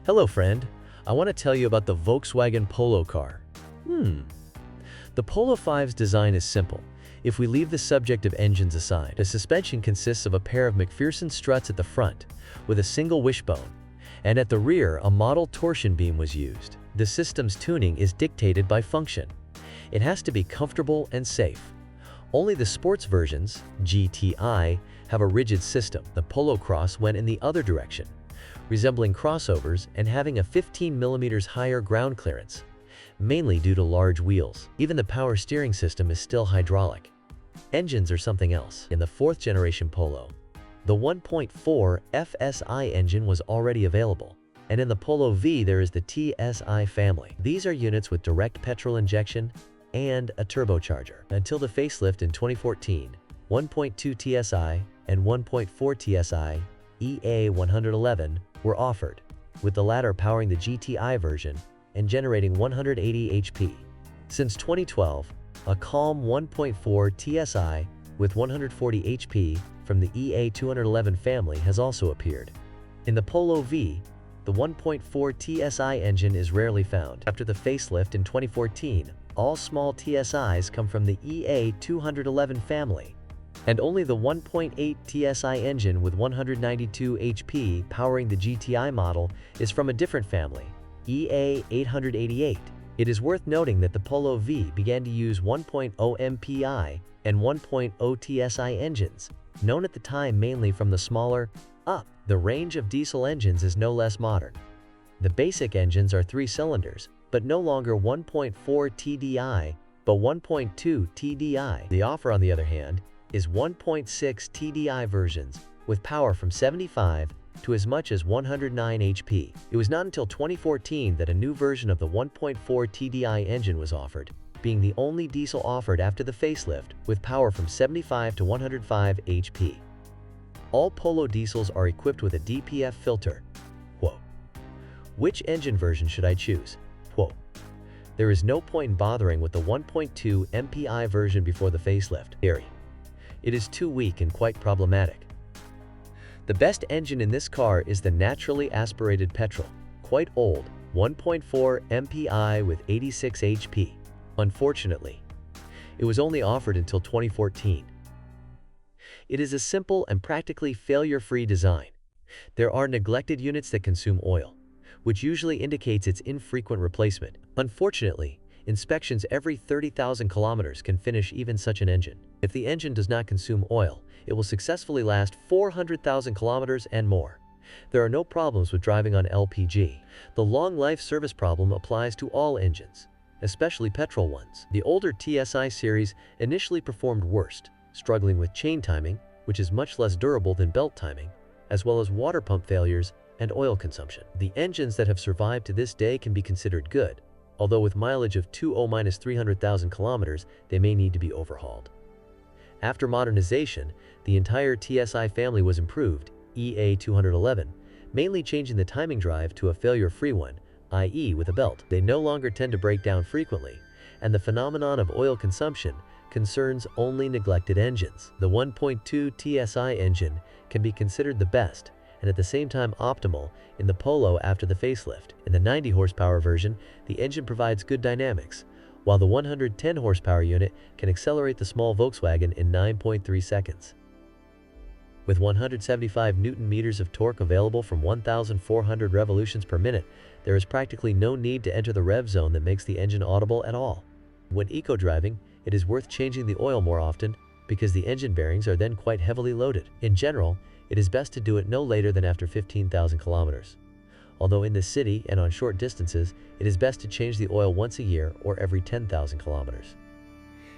Hello friend, I want to tell you about the Volkswagen Polo car. The Polo V's design is simple. If we leave the subject of engines aside, the suspension consists of a pair of McPherson struts at the front, with a single wishbone, and at the rear a model torsion beam was used. The system's tuning is dictated by function. It has to be comfortable and safe. Only the sports versions, GTI, have a rigid system. The Polo Cross went in the other direction, resembling crossovers and having a 15 mm higher ground clearance, mainly due to large wheels. Even the power steering system is still hydraulic. Engines are something else. In the 4th generation Polo, the 1.4 FSI engine was already available, and in the Polo V there is the TSI family. These are units with direct petrol injection and a turbocharger. Until the facelift in 2014, 1.2 TSI and 1.4 TSI EA111 were offered, with the latter powering the GTI version and generating 180 HP. Since 2012, a calm 1.4 TSI with 140 HP from the EA211 family has also appeared. In the Polo V, the 1.4 TSI engine is rarely found. After the facelift in 2014, all small TSIs come from the EA211 family, and only the 1.8 TSI engine with 192 HP powering the GTI model is from a different family, EA888. It is worth noting that the Polo V began to use 1.0 MPI and 1.0 TSI engines, known at the time mainly from the smaller up. The range of diesel engines is no less modern. The basic engines are 3 cylinders, but no longer 1.4 TDI, but 1.2 TDI. The offer, on the other hand, is 1.6 TDI versions with power from 75 to as much as 109 HP. It was not until 2014 that a new version of the 1.4 TDI engine was offered, being the only diesel offered after the facelift, with power from 75 to 105 HP. All Polo diesels are equipped with a DPF filter. Which engine version should I choose? There is no point in bothering with the 1.2 MPI version before the facelift. It is too weak and quite problematic. The best engine in this car is the naturally aspirated petrol, quite old, 1.4 MPI with 86 HP. Unfortunately, it was only offered until 2014. It is a simple and practically failure-free design. There are neglected units that consume oil, which usually indicates its infrequent replacement. Unfortunately, inspections every 30,000 kilometers can finish even such an engine. If the engine does not consume oil, it will successfully last 400,000 kilometers and more. There are no problems with driving on LPG. The long life service problem applies to all engines, especially petrol ones. The older TSI series initially performed worst, struggling with chain timing, which is much less durable than belt timing, as well as water pump failures and oil consumption. The engines that have survived to this day can be considered good, although with mileage of 20-300,000 kilometers, they may need to be overhauled. After modernization, the entire TSI family was improved, EA211, mainly changing the timing drive to a failure-free one, i.e. with a belt. They no longer tend to break down frequently, and the phenomenon of oil consumption concerns only neglected engines. The 1.2 TSI engine can be considered the best, and at the same time optimal, in the Polo after the facelift. In the 90 horsepower version, the engine provides good dynamics, while the 110 horsepower unit can accelerate the small Volkswagen in 9.3 seconds. With 175 Newton-meters of torque available from 1,400 revolutions per minute, there is practically no need to enter the rev zone that makes the engine audible at all. When eco-driving, it is worth changing the oil more often because the engine bearings are then quite heavily loaded. In general, it is best to do it no later than after 15,000 kilometers. Although in the city and on short distances, it is best to change the oil once a year or every 10,000 kilometers.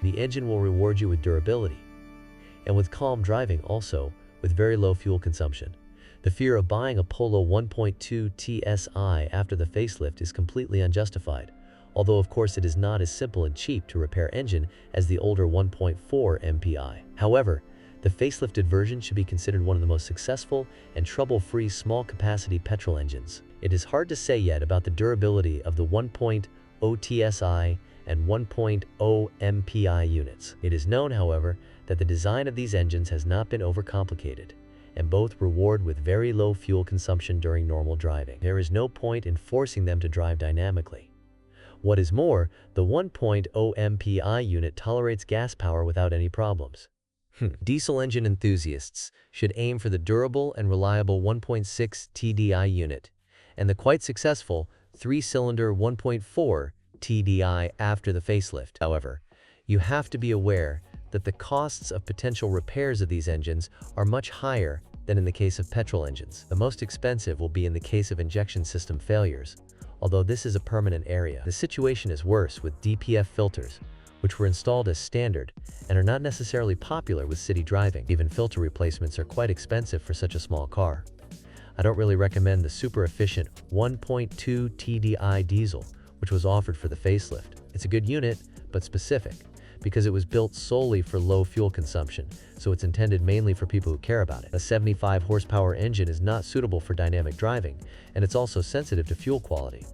The engine will reward you with durability, and with calm driving also, with very low fuel consumption. The fear of buying a Polo 1.2 TSI after the facelift is completely unjustified, although of course it is not as simple and cheap to repair engine as the older 1.4 MPI. However, the facelifted version should be considered one of the most successful and trouble-free small-capacity petrol engines. It is hard to say yet about the durability of the 1.0 TSI and 1.0 MPI units. It is known, however, that the design of these engines has not been overcomplicated, and both reward with very low fuel consumption during normal driving. There is no point in forcing them to drive dynamically. What is more, the 1.0 MPI unit tolerates gas power without any problems. Diesel engine enthusiasts should aim for the durable and reliable 1.6 TDI unit and the quite successful 3-cylinder 1.4 TDI after the facelift. However, you have to be aware that the costs of potential repairs of these engines are much higher than in the case of petrol engines. The most expensive will be in the case of injection system failures, although this is a permanent area. The situation is worse with DPF filters, which were installed as standard and are not necessarily popular with city driving. Even filter replacements are quite expensive for such a small car. I don't really recommend the super efficient 1.2 TDI diesel, which was offered for the facelift. It's a good unit, but specific, because it was built solely for low fuel consumption, so it's intended mainly for people who care about it. A 75 horsepower engine is not suitable for dynamic driving, and it's also sensitive to fuel quality.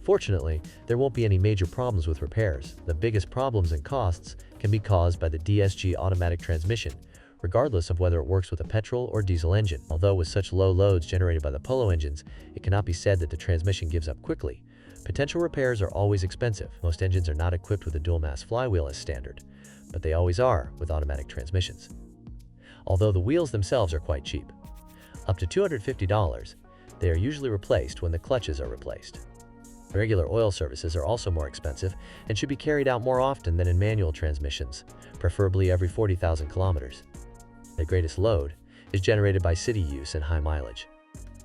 Fortunately, there won't be any major problems with repairs. The biggest problems and costs can be caused by the DSG automatic transmission, regardless of whether it works with a petrol or diesel engine. Although with such low loads generated by the Polo engines, it cannot be said that the transmission gives up quickly. Potential repairs are always expensive. Most engines are not equipped with a dual-mass flywheel as standard, but they always are with automatic transmissions. Although the wheels themselves are quite cheap, up to $250, they are usually replaced when the clutches are replaced. Regular oil services are also more expensive and should be carried out more often than in manual transmissions, preferably every 40,000 kilometers. The greatest load is generated by city use and high mileage,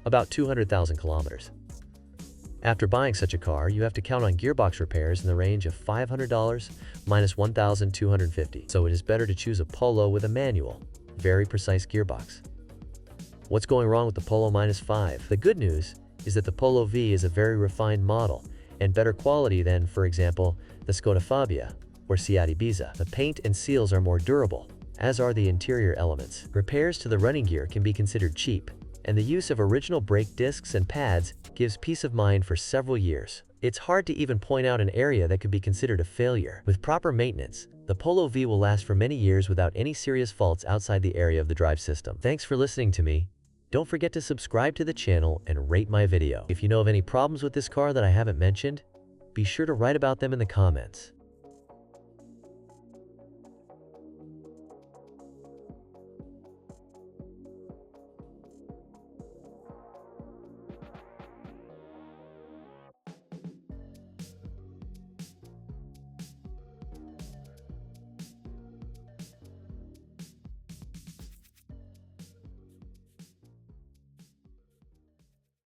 about 200,000 kilometers. After buying such a car, you have to count on gearbox repairs in the range of $500 minus $1,250, so it is better to choose a Polo with a manual, very precise gearbox. What's going wrong with the Polo -5? The good news is that the Polo V is a very refined model and better quality than, for example, the Skoda Fabia or Seat Ibiza. The paint and seals are more durable, as are the interior elements. Repairs to the running gear can be considered cheap, and the use of original brake discs and pads gives peace of mind for several years. It's hard to even point out an area that could be considered a failure. With proper maintenance, the Polo V will last for many years without any serious faults outside the area of the drive system. Thanks for listening to me. Don't forget to subscribe to the channel and rate my video. If you know of any problems with this car that I haven't mentioned, be sure to write about them in the comments.